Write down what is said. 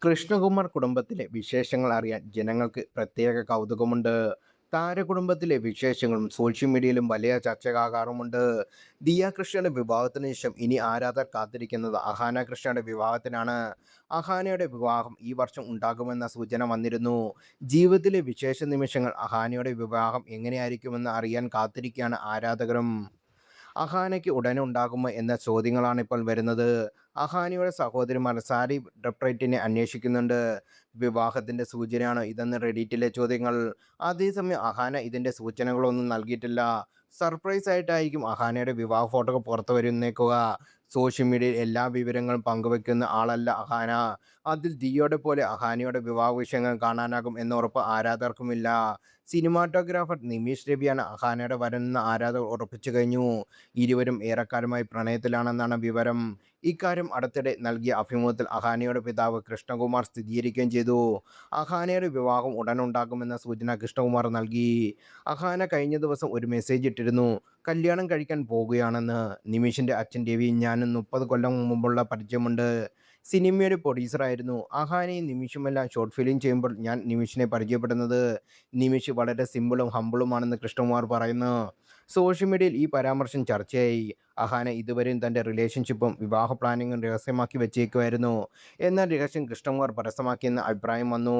കൃഷ്ണകുമാർ കുടുംബത്തിലെ വിശേഷങ്ങൾ അറിയാൻ ജനങ്ങൾക്ക് പ്രത്യേക കൗതുകമുണ്ട്. താരകുടുംബത്തിലെ വിശേഷങ്ങളും സോഷ്യൽ മീഡിയയിലും വലിയ ചർച്ചയാകാറുമുണ്ട്. ദിയ കൃഷ്ണയുടെ വിവാഹത്തിന് ശേഷം ഇനി ആരാധകർ കാത്തിരിക്കുന്നത് അഹാന കൃഷ്ണയുടെ വിവാഹത്തിനാണ്. അഹാനയുടെ വിവാഹം ഈ വർഷം ഉണ്ടാകുമെന്ന സൂചന വന്നിരുന്നു. ജീവിതത്തിലെ വിശേഷ നിമിഷങ്ങൾ അഹാനയുടെ വിവാഹം എങ്ങനെയായിരിക്കുമെന്ന് അറിയാൻ കാത്തിരിക്കുകയാണ് ആരാധകരും. അഹാനയ്ക്ക് ഉടനെ ഉണ്ടാകുമോ എന്ന ചോദ്യങ്ങളാണ് ഇപ്പോൾ വരുന്നത്. അഹാനയുടെ സഹോദരിമാർ സാരി ഡട്രൈറ്റിനെ അന്വേഷിക്കുന്നുണ്ട്. വിവാഹത്തിന്റെ സൂചനയാണോ ഇതെന്ന് റെഡിറ്റിലെ ചോദ്യങ്ങൾ. അതേസമയം അഹാന ഇതിന്റെ സൂചനകളൊന്നും നൽകിയിട്ടില്ല. സർപ്രൈസ് ആയിട്ടായിരിക്കും അഹാനയുടെ വിവാഹ ഫോട്ടോകൾ പുറത്തു വരുന്നേക്കുക. സോഷ്യൽ മീഡിയയിൽ എല്ലാ വിവരങ്ങളും പങ്കുവെക്കുന്ന ആളല്ല അഹാന. അതിൽ ദിയോടെ പോലെ അഹാനയുടെ വിവാഹ വിഷയങ്ങൾ കാണാനാകും എന്ന ഉറപ്പ് ആരാധകർക്കുമില്ല. സിനിമാറ്റോഗ്രാഫർ നിമീഷ് രവിയാണ് അഹാനയുടെ വരനെന്ന് ആരാധകർ ഉറപ്പിച്ചു കഴിഞ്ഞു. ഇരുവരും ഏറെക്കാലമായി പ്രണയത്തിലാണെന്നാണ് വിവരം. ഇക്കാര്യം അടുത്തിടെ നൽകിയ അഭിമുഖത്തിൽ അഹാനയുടെ പിതാവ് കൃഷ്ണകുമാർ സ്ഥിരീകരിക്കുകയും ചെയ്തു. അഹാനയുടെ വിവാഹം ഉടനുണ്ടാകുമെന്ന സൂചന കൃഷ്ണകുമാർ നൽകി. അഹാന കഴിഞ്ഞ ദിവസം ഒരു മെസ്സേജ് ഇട്ടിരുന്നു, കല്യാണം കഴിക്കാൻ പോകുകയാണെന്ന്. നിമിഷിൻ്റെ അച്ഛൻ രവിയും ഞാനും 30 കൊല്ലം മുമ്പുള്ള പരിചയമുണ്ട്. സിനിമയുടെ പ്രൊഡ്യൂസറായിരുന്നു. അഹാനയും നിമിഷുമെല്ലാം ഷോർട്ട് ഫിലിം ചെയ്യുമ്പോൾ ഞാൻ നിമിഷിനെ പരിചയപ്പെടുന്നത്. നിമിഷ് വളരെ സിമ്പിളും ഹമ്പിളുമാണെന്ന് കൃഷ്ണകുമാർ പറയുന്നു. സോഷ്യൽ മീഡിയയിൽ ഈ പരാമർശം ചർച്ചയായി. അഹാന ഇതുവരെയും തൻ്റെ റിലേഷൻഷിപ്പും വിവാഹ പ്ലാനിങ്ങും രഹസ്യമാക്കി വെച്ചേക്കുമായിരുന്നു. എന്നാൽ രഹസ്യം കൃഷ്ണകുമാർ പരസ്യമാക്കിയെന്ന അഭിപ്രായം വന്നു.